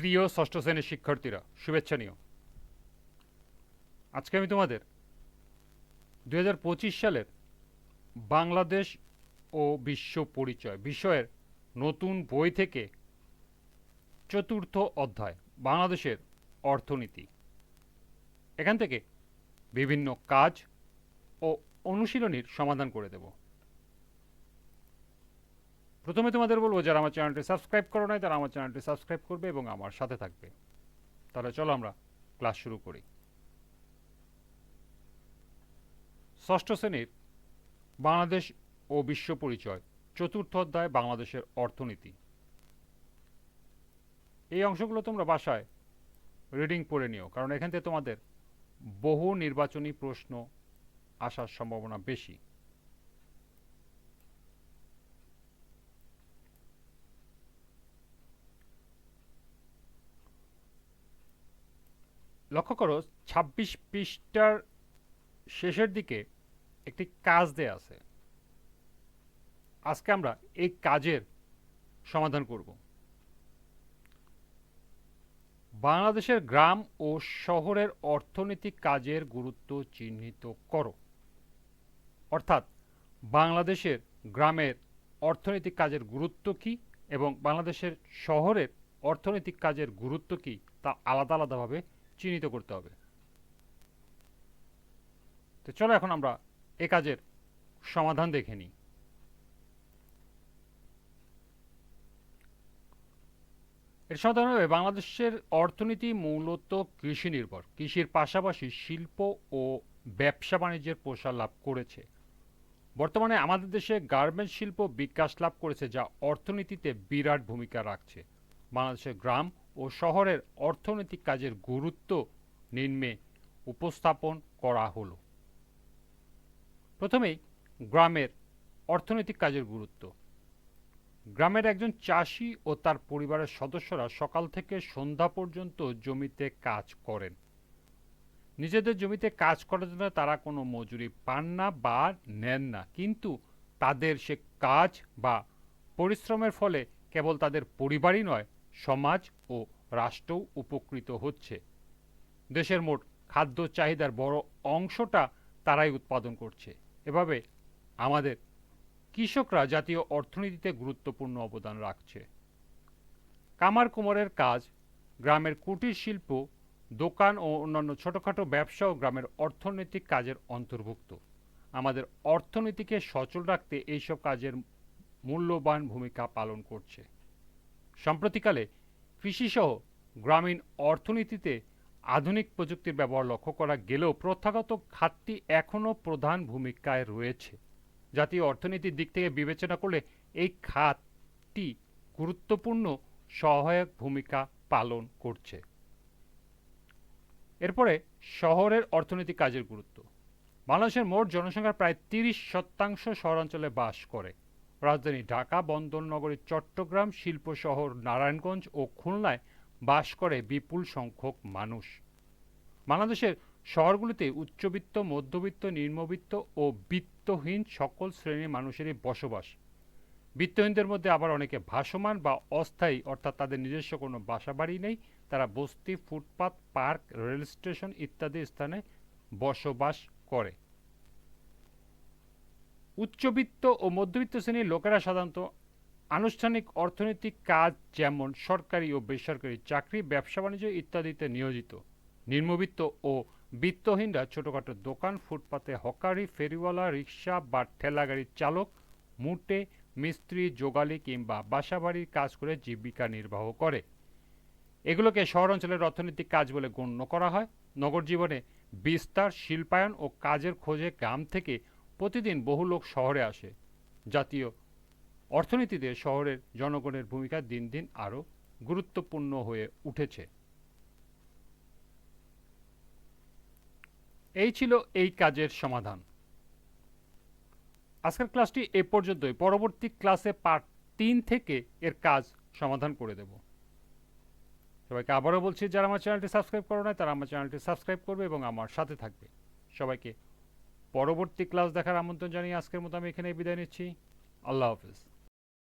প্রিয় ষষ্ঠ শ্রেণীর শিক্ষার্থীরা, শুভেচ্ছা নিও। আজকে আমি তোমাদের 2025 সালের বাংলাদেশ ও বিশ্ব পরিচয় বিষয়ের নতুন বই থেকে চতুর্থ অধ্যায় বাংলাদেশের অর্থনীতি, এখান থেকে বিভিন্ন কাজ ও অনুশীলনীর সমাধান করে দেব। প্রথমে তোমাদের বলবো, যারা আমার চ্যানেলটি সাবস্ক্রাইব করো নাই তারা আমার চ্যানেলটি সাবস্ক্রাইব করবে এবং আমার সাথে থাকবে। তাহলে চলো আমরা ক্লাস শুরু করি। ষষ্ঠ শ্রেণীর বাংলাদেশ ও বিশ্ব পরিচয় চতুর্থ অধ্যায় বাংলাদেশের অর্থনীতি। এই অংশগুলো তোমরা বাসায় রিডিং পড়ে নিও, কারণ এখান থেকে তোমাদের বহু নির্বাচনী প্রশ্ন আসার সম্ভাবনা বেশি। লক্ষ্য করো ২৬ পৃষ্ঠার শেষের দিকে একটি কাজ দেয়া আছে। আজকে আমরা এই কাজের সমাধান করব। বাংলাদেশের গ্রাম ও শহরের অর্থনৈতিক কাজের গুরুত্ব চিহ্নিত করো। অর্থাৎ বাংলাদেশের গ্রামের অর্থনৈতিক কাজের গুরুত্ব কী এবং বাংলাদেশের শহরের অর্থনৈতিক কাজের গুরুত্ব কী তা আলাদা আলাদাভাবে চিহ্নিত করতে হবে। তো চলো এখন আমরা এ কাজের সমাধান দেখে নিই। এর সমাধান হবে, বাংলাদেশের অর্থনীতি মূলত কৃষি নির্ভর। কৃষির পাশাপাশি শিল্প ও ব্যবসা বাণিজ্যের প্রসার লাভ করেছে। বর্তমানে আমাদের দেশে গার্মেন্টস শিল্প বিকাশ লাভ করেছে, যা অর্থনীতিতে বিরাট ভূমিকা রাখছে। বাংলাদেশের গ্রাম ও শহরের অর্থনৈতিক কাজের গুরুত্ব নিম্নে উপস্থাপন করা হলো। প্রথমেই গ্রামের অর্থনৈতিক কাজের গুরুত্ব। গ্রামের একজন চাষি ও তার পরিবারের সদস্যরা সকাল থেকে সন্ধ্যা পর্যন্ত জমিতে কাজ করেন। নিজেদের জমিতে কাজ করার জন্য তারা কোনো মজুরি পান না বা নেন না, কিন্তু তাদের সে কাজ বা পরিশ্রমের ফলে কেবল তাদের পরিবারই নয়, সমাজ ও রাষ্ট্রও উপকৃত হচ্ছে। দেশের মোট খাদ্য চাহিদার বড় অংশটা তারাই উৎপাদন করছে। এভাবে আমাদের কৃষকরা জাতীয় অর্থনীতিতে গুরুত্বপূর্ণ অবদান রাখছে। কামার কুমারের কাজ, গ্রামের কুটির শিল্প, দোকান ও অন্যান্য ছোটখাটো ব্যবসাও গ্রামের অর্থনৈতিক কাজের অন্তর্ভুক্ত। আমাদের অর্থনীতিকে সচল রাখতে এইসব কাজের মূল্যবান ভূমিকা পালন করছে। সম্প্রতিকালে কৃষিসহ গ্রামীণ অর্থনীতিতে আধুনিক প্রযুক্তির ব্যবহার লক্ষ্য করা গেলেও প্রথাগত খাতটি এখনও প্রধান ভূমিকায় রয়েছে। জাতীয় অর্থনীতির দিক থেকে বিবেচনা করলে এই খাতটি গুরুত্বপূর্ণ সহায়ক ভূমিকা পালন করছে। এরপরে শহরের অর্থনৈতিক কাজের গুরুত্ব। বাংলাদেশের মোট জনসংখ্যার প্রায় ৩০% শহরাঞ্চলে বাস করে। রাজধানী ঢাকা, বন্দরনগরী চট্টগ্রাম, শিল্প শহর নারায়ণগঞ্জ ও খুলনায় বাস করে বিপুল সংখ্যক মানুষ। বাংলাদেশের শহরগুলিতে উচ্চবিত্ত, মধ্যবিত্ত, নিম্নবিত্ত ও বিত্তহীন সকল শ্রেণীর মানুষেরই বসবাস। বিত্তহীনদের মধ্যে আবার অনেকে ভাসমান বা অস্থায়ী, অর্থাৎ তাদের নিজস্ব কোনো বাসাবাড়ি নেই। তারা বস্তি, ফুটপাত, পার্ক, রেল স্টেশন ইত্যাদি স্থানে বসবাস করে। উচ্চবিত্ত ও মধ্যবিত্ত শ্রেণীর লোকেরা সাধারণত আনুষ্ঠানিক অর্থনৈতিক কাজ যেমন সরকারি ও বেসরকারি চাকরি, ব্যবসা বাণিজ্য ইত্যাদিতে নিয়োজিত। নিম্নবিত্ত ও বিত্তহীনরা ছোটখাটো দোকান, ফুটপাতে হকারি, ফেরিওয়ালা, রিক্সা বা ঠেলাগাড়ির চালক, মুটে, মিস্ত্রি, যোগালী কিংবা বাসাবাড়ির কাজ করে জীবিকা নির্বাহ করে। এগুলোকে শহর অঞ্চলের অর্থনৈতিক কাজ বলে গণ্য করা হয়। নগর জীবনে বিস্তার, শিল্পায়ন ও কাজের খোঁজে গ্রাম থেকে প্রতিদিন বহু লোক শহরে আসে। জাতীয় অর্থনীতিতে শহরের জনগণের ভূমিকা দিন দিন আরও গুরুত্বপূর্ণ হয়ে উঠেছে। এই ছিল এই কাজের সমাধান। আজকের ক্লাসটি এ পর্যন্তই। পরবর্তী ক্লাসে পার্ট 3 থেকে এর কাজ সমাধান করে দেব। সবাইকে আবারও বলছি, যারা আমার চ্যানেলটি সাবস্ক্রাইব করো না তারা আমার চ্যানেলটি সাবস্ক্রাইব করবে এবং আমার সাথে থাকবে। সবাইকে পরবর্তী ক্লাস দেখার আমন্ত্রণ জানিয়ে আজকের মতো আমি এখানেই বিদায় নিচ্ছি। আল্লাহ হাফেজ।